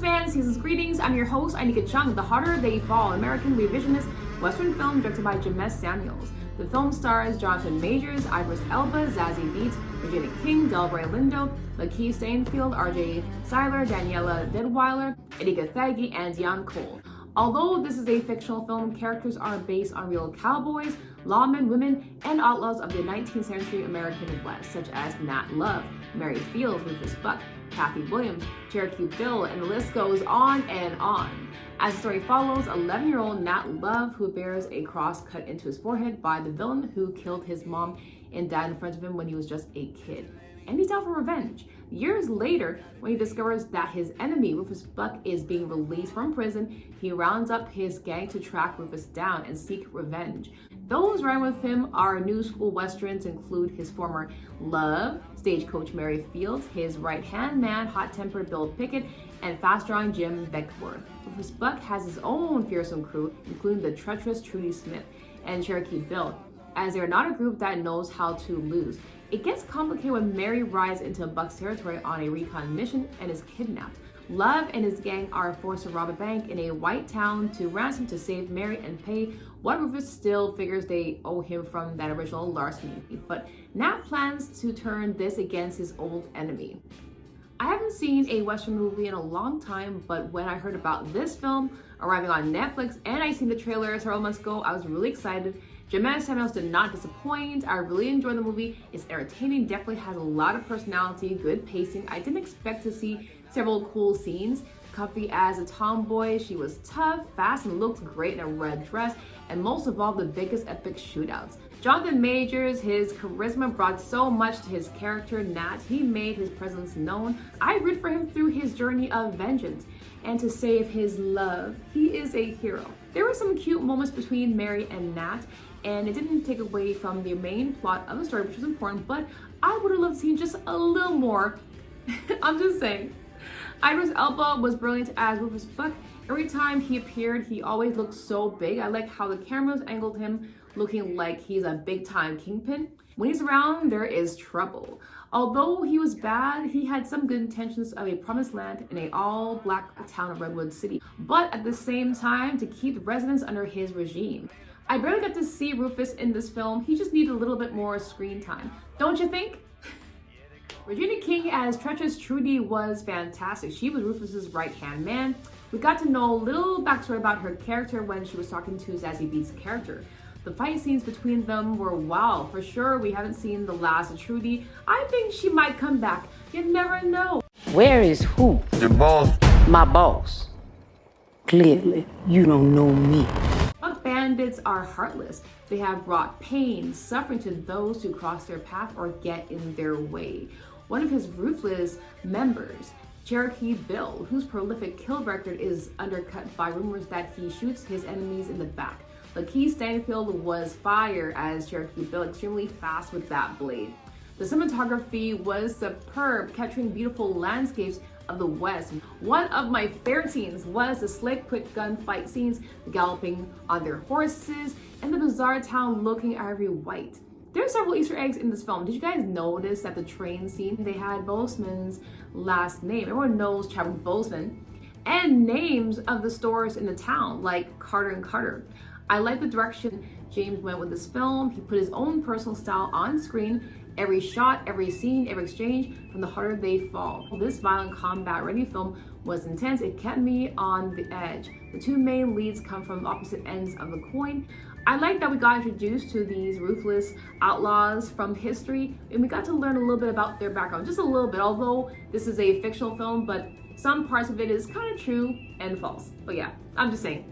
Westerns fans, season's greetings. I'm your host, Anika Chung. The Harder They Fall, an American revisionist Western film directed by Jeymes Samuel. The film stars Jonathan Majors, Idris Elba, Zazie Beetz, Regina King, Delroy Lindo, Lakeith Stanfield, Cyler, Danielle Deadwyler, Cathay, and Deon Cole. Although this is a fictional film, characters are based on real cowboys, lawmen, women, and outlaws of the 19th century American West, such as Nat Love, Mary Feilds, Rufus Buck, Cathay Williams, Cherokee Bill, and the list goes on and on. As the story follows, 11-year-old Nat Love, who bears a cross cut into his forehead by the villain who killed his mom and dad in front of him when he was just a kid. And he's out for revenge. Years later, when he discovers that his enemy, Rufus Buck, is being released from prison, he rounds up his gang to track Rufus down and seek revenge. Those riding with him are new school westerns include his former love, stagecoach Mary Feilds, his right-hand man, hot-tempered Bill Pickett, and fast-drawing Jim Beckworth. Rufus Buck has his own fearsome crew, including the treacherous Trudy Smith and Cherokee Bill, as they are not a group that knows how to lose. It gets complicated when Mary rides into Buck's territory on a recon mission and is kidnapped. Love and his gang are forced to rob a bank in a white town to ransom to save Mary and pay what Rufus still figures they owe him from that original larceny. But Nat plans to turn this against his old enemy. I haven't seen a Western movie in a long time, but when I heard about this film arriving on Netflix and I seen the trailer several months ago, I was really excited. Jeymes Samuel did not disappoint. I really enjoyed the movie. It's entertaining, definitely has a lot of personality, good pacing. I didn't expect to see several cool scenes. Comfy as a tomboy, she was tough, fast, and looked great in a red dress, and most of all, the biggest epic shootouts. Jonathan Majors, his charisma brought so much to his character, Nat. He made his presence known. I root for him through his journey of vengeance and to save his love. He is a hero. There were some cute moments between Mary and Nat, and it didn't take away from the main plot of the story, which was important, but I would have loved to see just a little more. I'm just saying. Idris Elba was brilliant as Rufus Buck. Every time he appeared, he always looked so big. I like how the cameras angled him, looking like he's a big-time kingpin. When he's around, there is trouble. Although he was bad, he had some good intentions of a promised land in an all-black town of Redwood City, but at the same time, to keep the residents under his regime. I barely got to see Rufus in this film. He just needed a little bit more screen time. Don't you think? Regina King as treacherous Trudy was fantastic. She was Rufus's right-hand man. We got to know a little backstory about her character when she was talking to Zazie Beetz's character. The fight scenes between them were wow. For sure, we haven't seen the last of Trudy. I think she might come back. You never know. Where is who? Your boss. My boss. Clearly, you don't know me. Buck bandits are heartless. They have brought pain, suffering to those who cross their path or get in their way. One of his ruthless members, Cherokee Bill, whose prolific kill record is undercut by rumors that he shoots his enemies in the back. Lakeith Stanfield was fire as Cherokee Bill, extremely fast with that blade. The cinematography was superb, capturing beautiful landscapes of the West. One of my favorite scenes was the slick, quick gunfight scenes, the galloping on their horses, and the bizarre town looking ivory white. There are several Easter eggs in this film. Did you guys notice that the train scene, they had Boseman's last name? Everyone knows Chadwick Boseman. And names of the stores in the town, like Carter and Carter. I like the direction Jeymes went with this film. He put his own personal style on screen. Every shot, every scene, every exchange, from the harder they fall. This violent combat-ready film was intense. It kept me on the edge. The two main leads come from opposite ends of the coin. I like that we got introduced to these ruthless outlaws from history, and we got to learn a little bit about their background, just a little bit, although this is a fictional film, but some parts of it is kind of true and false. But yeah, I'm just saying.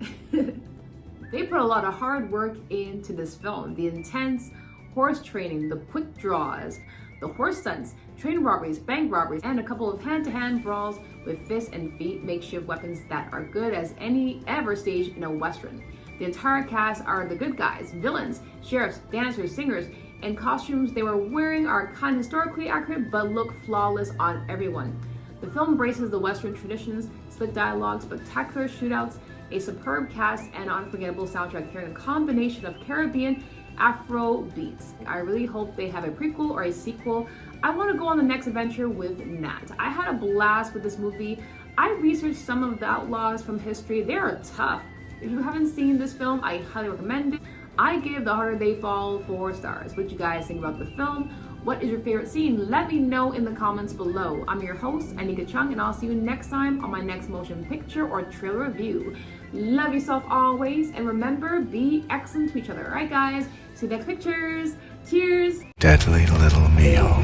They put a lot of hard work into this film. The intense horse training, the quick draws, the horse stunts, train robberies, bank robberies, and a couple of hand-to-hand brawls with fists and feet, makeshift weapons that are good as any ever staged in a Western. The entire cast are the good guys, villains, sheriffs, dancers, singers, and costumes they were wearing are kind of historically accurate but look flawless on everyone. The film embraces the Western traditions, slick dialogue, spectacular shootouts, a superb cast, and an unforgettable soundtrack carrying a combination of Caribbean Afro beats. I really hope they have a prequel or a sequel. I want to go on the next adventure with Nat. I had a blast with this movie. I researched some of the Outlaws from history. They are tough. If you haven't seen this film, I highly recommend it. I give The Harder They Fall 4 stars. What you guys think about the film? What is your favorite scene? Let me know in the comments below. I'm your host, Anika Chung, and I'll see you next time on my next motion picture or trailer review. Love yourself always, and remember, be excellent to each other. Alright guys, see you next pictures. Cheers! Deadly little meal.